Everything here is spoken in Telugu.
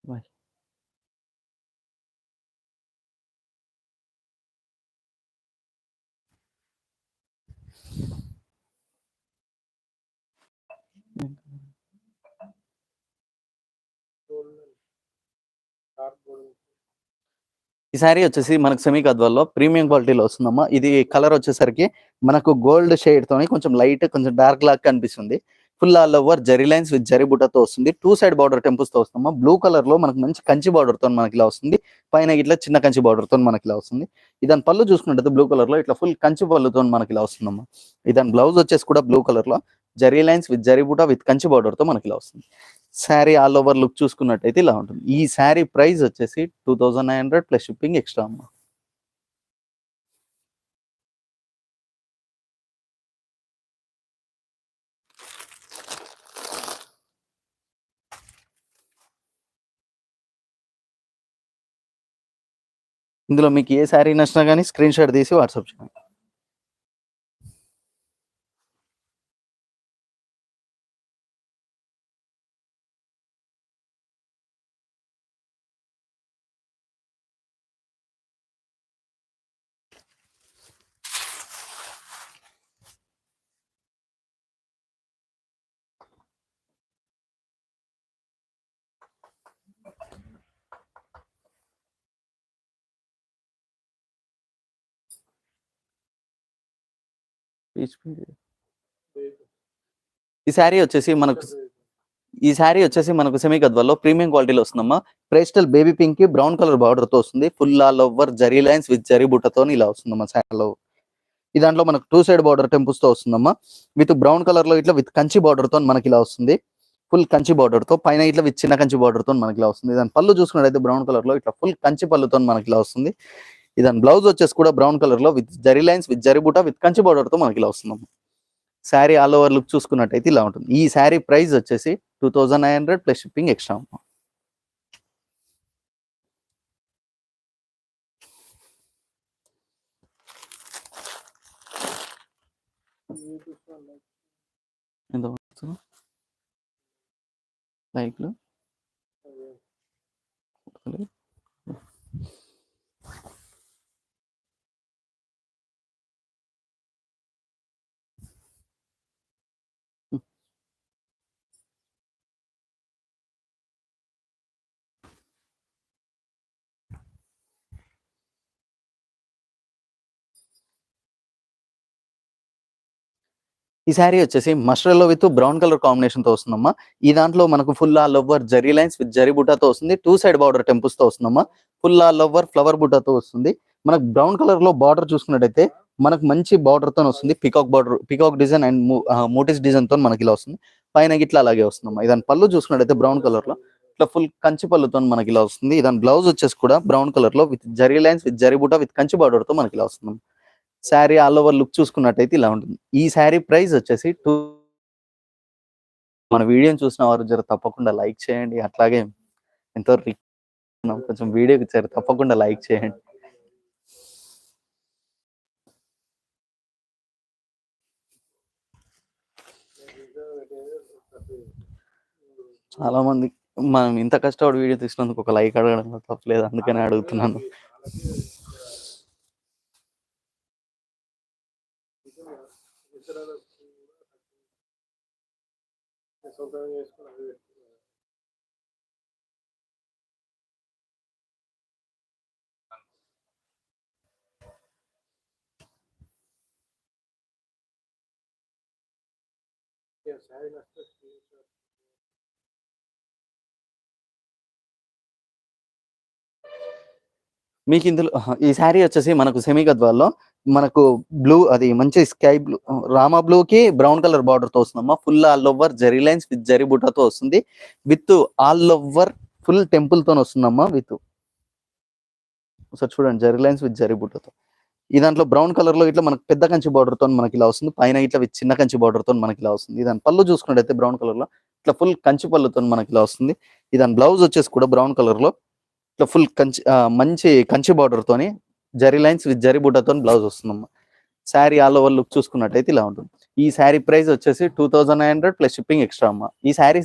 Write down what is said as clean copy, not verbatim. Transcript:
బాయ్. ఈ శారీ వచ్చేసి మనకు సెమీ గద్వాల్లో ప్రీమియం క్వాలిటీలో వస్తుందమ్మా. ఇది కలర్ వచ్చేసరికి మనకు గోల్డ్ షేడ్ తోని కొంచెం లైట్ కొంచెం డార్క్ లాగా కనిపిస్తుంది. Full all over zari lines with zari బుట్టతో వస్తుంది. 2 సైడ్ బార్డర్ టెంపుల్స్ తో వస్తుందమ్మా. బ్లూ కలర్ లో మనకు మంచి కంచి బార్డర్ తో మనకి ఇలా వస్తుంది. పైన ఇట్లా చిన్న కంచి బార్డర్ తో మనకి ఇలా వస్తుంది. ఇదాని పళ్ళు చూసుకున్నట్టు బ్లూ కలర్ లో ఇట్లా ఫుల్ కంచి పళ్ళుతో మనకి ఇలా వస్తుందమ్మా. ఇదాని బ్లౌజ్ వచ్చేసి కూడా బ్లూ కలర్ లో జరీ లైన్స్ విత్ జరీ బుట్ట విత్ కంచి బార్డర్ తో మనకి ఇలా వస్తుంది. శారీ ఆల్ ఓవర్ లుక్ చూసుకున్నట్టయితే ఇలా ఉంటుంది. ఈ శారీ ప్రైస్ వచ్చేసి 2900 ప్లస్ షిప్పింగ్ ఎక్స్ట్రా అమ్మా. ఇందులో మీకు ఏ శారీ నచ్చినా కానీ స్క్రీన్ షాట్ తీసి వాట్సాప్ చేయండి. ఈ శారీ వచ్చేసి మనకు సెమీ గద్వాల్లో ప్రీమియం క్వాలిటీలో వస్తుందమ్మా. పేస్టల్ బేబీ పింక్ కి బ్రౌన్ కలర్ బార్డర్ తో వస్తుంది. Full all over zari lines with zari బుట్టతో ఇలా వస్తుందమ్మా శారీలో. ఈ దాంట్లో మనకు 2 సైడ్ బార్డర్ టెంపుల్స్ తో వస్తుందమ్మా. విత్ బ్రౌన్ కలర్ లో ఇట్లా విత్ కంచి బార్డర్ తో మనకి ఇలా వస్తుంది. ఫుల్ కంచి బార్డర్ తో పైన ఇట్లా విత్ చిన్న కంచి బార్డర్ తో మనకి ఇలా వస్తుంది. దాని పళ్ళు చూసుకున్నట్టయితే బ్రౌన్ కలర్ లో ఇట్లా ఫుల్ కంచి పళ్ళుతో మనకి ఇలా వస్తుంది. దాని బ్లౌజ్ వచ్చేసి కూడా బ్రౌన్ కలర్ లో with zari lines with zari బుట్ట విత్ కంచి బార్డర్ తో మనకి ఇలా వస్తుందమ్మా. శారీ ఆల్ ఓవర్ లుక్ చూసుకున్నట్టయితే ఇలా ఉంటుంది. ఈ శారీ ప్రైస్ వచ్చేసి 2900 ప్లస్ షిప్పింగ్ ఎక్స్ట్రా. లైక్లు ఈ శారీ వచ్చేసి మస్టర్డ్ లో విత్ బ్రౌన్ కలర్ కాంబినేషన్ తో వస్తుందమ్మా. ఈ దాంట్లో మనకు full all over zari lines with zari బుట్టాతో వస్తుంది. 2 సైడ్ బార్డర్ టెంపుల్స్ తో వస్తుందమ్మా. ఫుల్ ఆల్ ఓవర్ ఫ్లవర్ బుట్టాతో వస్తుంది. మనకు బ్రౌన్ కలర్ లో బార్డర్ చూసుకున్నట్టయితే మనకు మంచి బార్డర్ తో వస్తుంది. పికాక్ డిజైన్ అండ్ మోటిస్ డిజైన్ తో మనకి ఇలా వస్తుంది. పైన ఇట్లా అలాగే వస్తుందమ్మా. ఇదాని పళ్ళు చూసుకున్నట్టయితే బ్రౌన్ కలర్ లో ఇట్లా ఫుల్ కంచి పళ్ళుతో మనకి ఇలా వస్తుంది. దాని బ్లౌజ్ వచ్చేసి కూడా బ్రౌన్ కలర్ లో with zari lines with zari బుట్ట విత్ కంచి బార్డర్ తో మనకి ఇలా వస్తుంది. శారీ ఆల్ ఓవర్ లుక్ చూసుకున్నట్టయితే ఇలా ఉంటుంది. ఈ శారీ ప్రైస్ వచ్చేసి మన వీడియోని చూసిన వారు జర తప్పకుండా లైక్ చేయండి. అట్లాగే ఎంతో కొంచెం వీడియోకి జర తప్పకుండా లైక్ చేయండి. చాలా మంది మనం ఇంత కష్టపడి వీడియో తీసినందుకు ఒక లైక్ అడగడం తప్పలేదు, అందుకనే అడుగుతున్నాను. మీకు ఇందులో ఈ శారీ వచ్చేసి మనకు సెమీ గద్వాల్లో మనకు బ్లూ అది మంచి స్కై బ్లూ రామా బ్లూ కి బ్రౌన్ కలర్ బార్డర్ తో వస్తుందమ్మా. Full all over zari lines with zari బుట్టాతో వస్తుంది. With all over full temple తో వస్తుందమ్మా. విత్ ఒకసారి చూడండి జరీ లైన్స్ విత్ జరీ బుట్టాతో. ఈ దాంట్లో బ్రౌన్ కలర్ లో ఇట్లా మనకు పెద్ద కంచి బార్డర్ తో మనకి ఇలా వస్తుంది. పైన ఇట్లా విత్ చిన్న కంచి బార్డర్ తో మనకి ఇలా వస్తుంది. దాని పళ్ళు చూసుకున్నట్టయితే బ్రౌన్ కలర్ లో ఇట్లా ఫుల్ కంచి పళ్ళుతో మనకి ఇలా వస్తుంది. దాని బ్లౌజ్ వచ్చేసి కూడా బ్రౌన్ కలర్ లో ఇట్లా ఫుల్ కంచి మంచి కంచి బార్డర్ తోని జరీ లైన్స్ విత్ జరీ బుట్టతో బ్లౌజ్ వస్తుందమ్మా. శారీ ఆల్ ఓవర్ లుక్ చూసుకున్నట్టయితే ఇలా ఉంటుంది. ఈ శారీ ప్రైస్ వచ్చేసి 2900 ప్లస్ షిప్పింగ్ ఎక్స్ట్రా అమ్మా. ఈ శారీ